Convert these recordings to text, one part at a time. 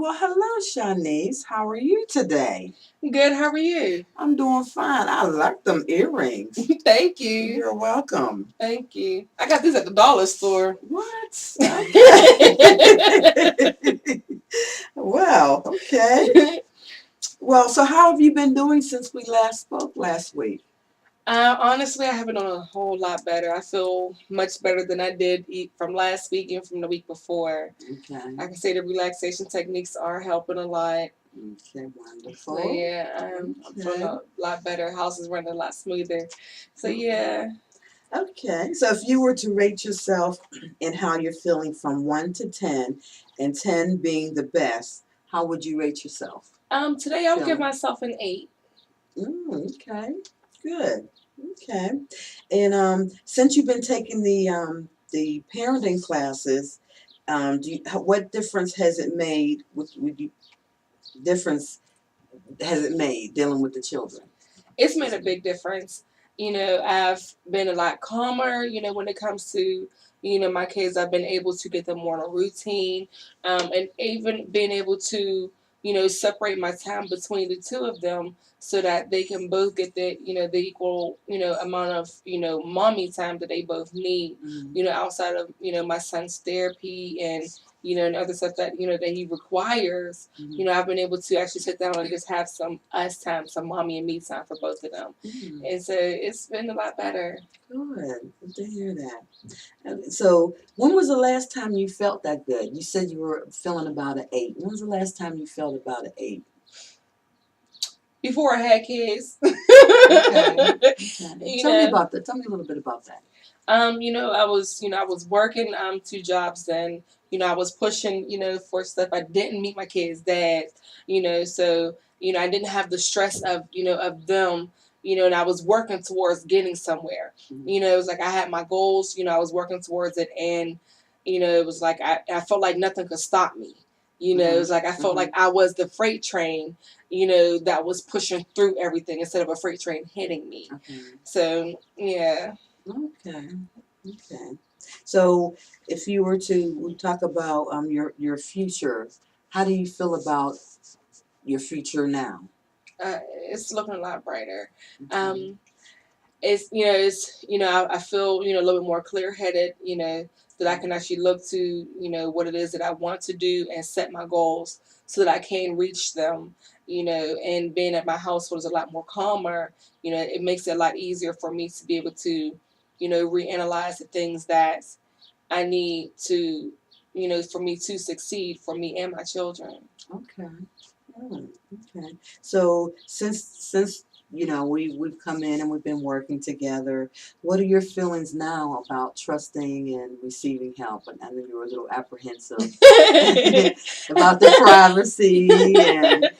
Well, hello, Shanice. How are you today? Good, how are you? I'm doing fine. I like them earrings. Thank you. You're welcome. Thank you. I got these at the dollar store. What? Okay. Well, okay. Well, so how have you been doing since we last spoke last week? Honestly, I haven't done a whole lot better. I feel much better than I did from last week and from the week before. Okay. I can say the relaxation techniques are helping a lot. Okay, So wonderful. yeah, I'm feeling Okay. a lot better. House is running a lot smoother. So Okay. yeah. Okay. So if you were to rate yourself and how you're feeling from 1 to 10, and 10 being the best, how would you rate yourself? Today I'll give Feeling? myself an 8. Okay. Good. Okay. And since you've been taking the parenting classes, what difference has it made with you? Difference has it made dealing with the children? It's made a big difference. I've been a lot calmer, when it comes to, my kids. I've been able to get them more on a routine, and even being able to, separate my time between the two of them so that they can both get the equal, amount of, mommy time that they both need, outside of, my son's therapy and, and other stuff that, that he requires. I've been able to actually sit down and just have some us time, some mommy and me time for both of them. And so it's been a lot better. Good. Good to hear that. So, when was the last time you felt that good? You said you were feeling about an 8. When was the last time you felt about an 8? Before I had kids. Okay. you Tell me know, about that. Tell me a little bit about that. I was working 2 jobs then. I was pushing, for stuff. I didn't meet my kids' dad, so I didn't have the stress of, of them, and I was working towards getting somewhere. It was like I had my goals, I was working towards it, and it was like I felt like nothing could stop me. It was like I felt like I was the freight train, that was pushing through everything instead of a freight train hitting me. Okay. So yeah. Okay. Okay. So, if you were to we talk about your future, how do you feel about your future now? It's looking a lot brighter. Okay. I feel a little bit more clear headed. That I can actually look to what it is that I want to do and set my goals so that I can reach them. And being at my household is a lot more calmer. It makes it a lot easier for me to be able to reanalyze the things that I need to for me to succeed for me and my children. Okay. Oh, okay. So since we've come in and we've been working together, what are your feelings now about trusting and receiving help? And I know you were a little apprehensive about the privacy and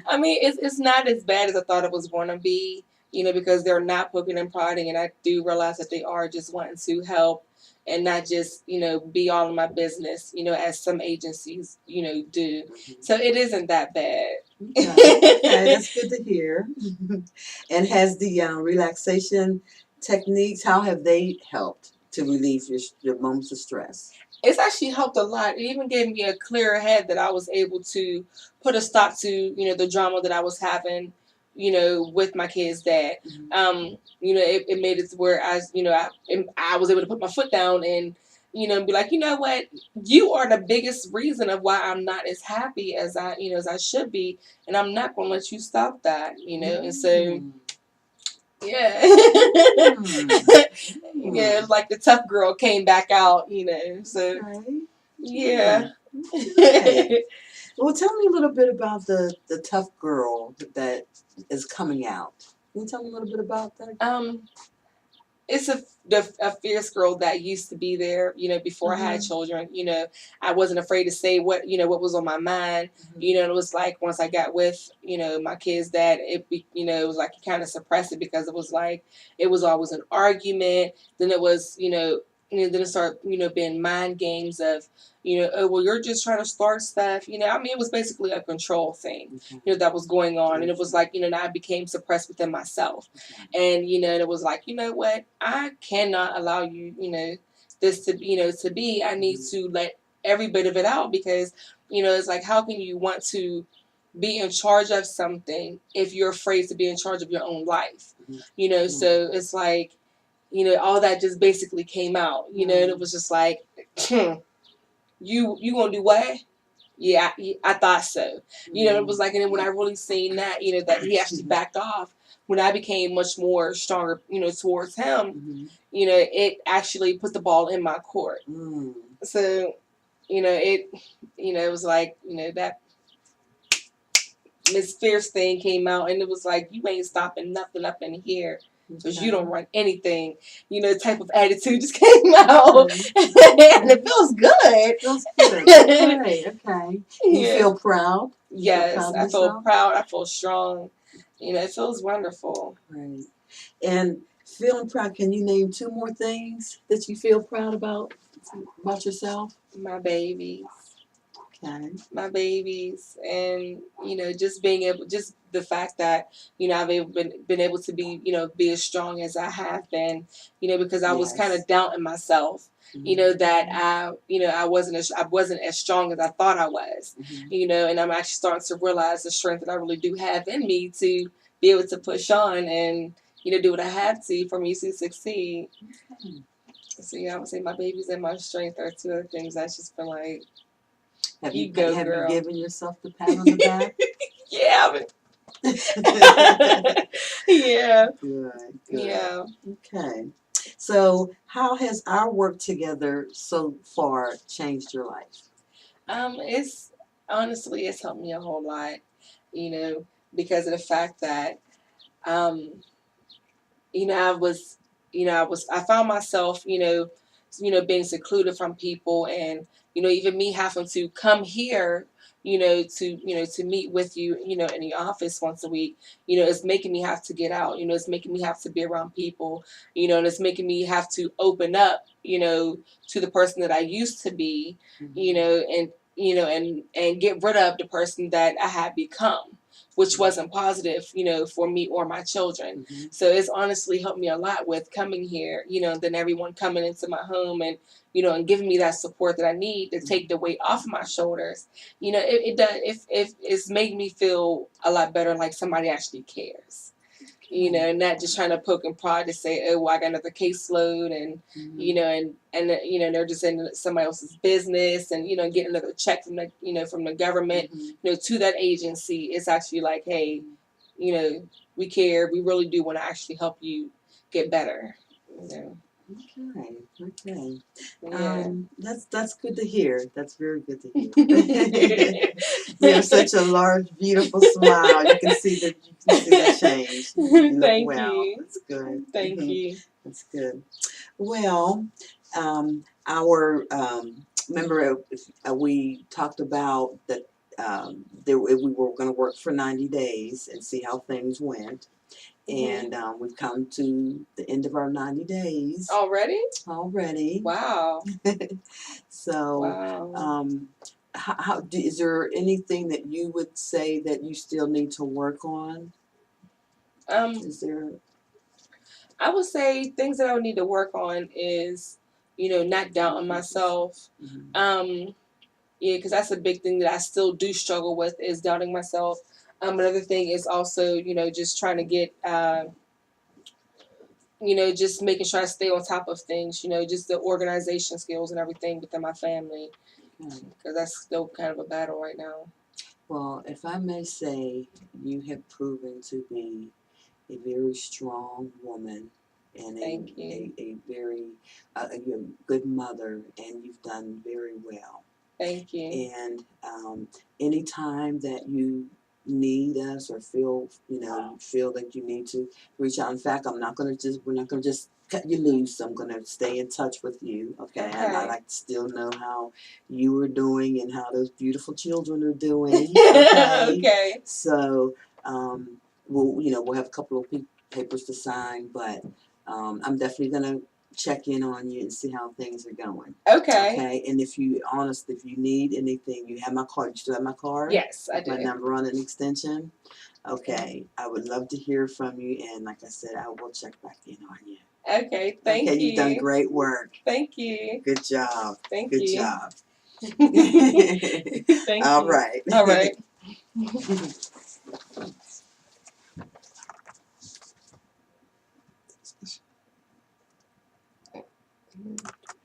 I mean, it's not as bad as I thought it was going to be, because they're not poking and prodding, and I do realize that they are just wanting to help and not just, be all in my business, as some agencies, do. So it isn't that bad. okay, that's good to hear. And has the relaxation techniques, how have they helped to relieve your moments of stress? It's actually helped a lot. It even gave me a clearer head that I was able to put a stop to, the drama that I was having, with my kid's dad. It made it to where I was able to put my foot down and, be like, you know what, you are the biggest reason of why I'm not as happy as as I should be, and I'm not going to let you stop that, and so. Yeah. Yeah, it's like the tough girl came back out, So Okay. yeah. Okay. Well, tell me a little bit about the tough girl that is coming out. Can you tell me a little bit about that? It's a fierce girl that used to be there, before I had children. I wasn't afraid to say what was on my mind. It was like once I got with, my kids' dad, it was like he kind of suppressed it because it was like it was always an argument. Then it was, then it started, being mind games of, oh, well, you're just trying to start stuff. I mean, it was basically a control thing, that was going on. And it was like, now I became suppressed within myself. And, and it was like, you know what? I cannot allow you, this to, to be. I need to let every bit of it out because, it's like, how can you want to be in charge of something if you're afraid to be in charge of your own life? So it's like, all that just basically came out, and it was just like, you gonna do what? Yeah, I thought so. It was like, and then when I really seen that, that he actually backed off, when I became much more stronger, towards him, it actually put the ball in my court. So, it was like, that Miss Fierce thing came out, and it was like, you ain't stopping nothing up in here because you don't run anything. Type of attitude just came out, and it feels good. It feels good. Right. Okay. You feel proud? Yes, I feel proud. I feel strong. It feels wonderful. Right. And feeling proud, can you name 2 more things that you feel proud about yourself? My babies. Okay. My babies, and just being able, just the fact that I've been able to be as strong as I have been, because I was kind of doubting myself, that I wasn't as strong as I thought I was, and I'm actually starting to realize the strength that I really do have in me to be able to push on and do what I have to for me to succeed. So I would say my babies and my strength are 2 other things I just feel like. Have you girl. given yourself the pat on the back? Yeah. Yeah. Good. Yeah. Okay. So, how has our work together so far changed your life? It's honestly, it's helped me a whole lot, because of the fact that, um, I was, I found myself, being secluded from people, and even me having to come here, to meet with you, in the office once a week, it's making me have to get out, it's making me have to be around people, and it's making me have to open up, to the person that I used to be, and and get rid of the person that I had become, which wasn't positive, for me or my children. So it's honestly helped me a lot with coming here, than everyone coming into my home and, and giving me that support that I need to take the weight off my shoulders. It does, if it's made me feel a lot better, like somebody actually cares. Not just trying to poke and prod to say, oh, well, I got another caseload, and they're just in somebody else's business, and getting another check from the government, to that agency. It's actually like, hey, we care. We really do want to actually help you get better. Okay. Yeah. That's good to hear. That's very good to hear. You have such a large, beautiful smile. You can see the change. You look Thank well. you. That's good. Thank you. That's good. Well, our remember we talked about that we were going to work for 90 days and see how things went. And we've come to the end of our 90 days. Already? Wow. So, wow. Is there anything that you would say that you still need to work on? Is there? I would say things that I would need to work on is, not doubting myself. Yeah, because that's a big thing that I still do struggle with, is doubting myself. Another thing is also, just trying to get, just making sure I stay on top of things, just the organization skills and everything within my family, because that's still kind of a battle right now. Well, if I may say, you have proven to be a very strong woman and a very you're a good mother, and you've done very well. Thank you. And anytime that you need us or feel that you need to reach out. In fact, we're not gonna just cut you loose. I'm gonna stay in touch with you. Okay. And I like to still know how you are doing and how those beautiful children are doing. Okay. Okay. So we'll have a couple of papers to sign, but I'm definitely gonna check in on you and see how things are going. Okay. And if you need anything, you have my card. You still have my card? Yes, I do. My number on an extension. Okay. I would love to hear from you, and like I said, I will check back in on you. Okay, thank you. You've done great work. Thank you. Good job. Thank you. Good you. job. Thank All you. right. All right.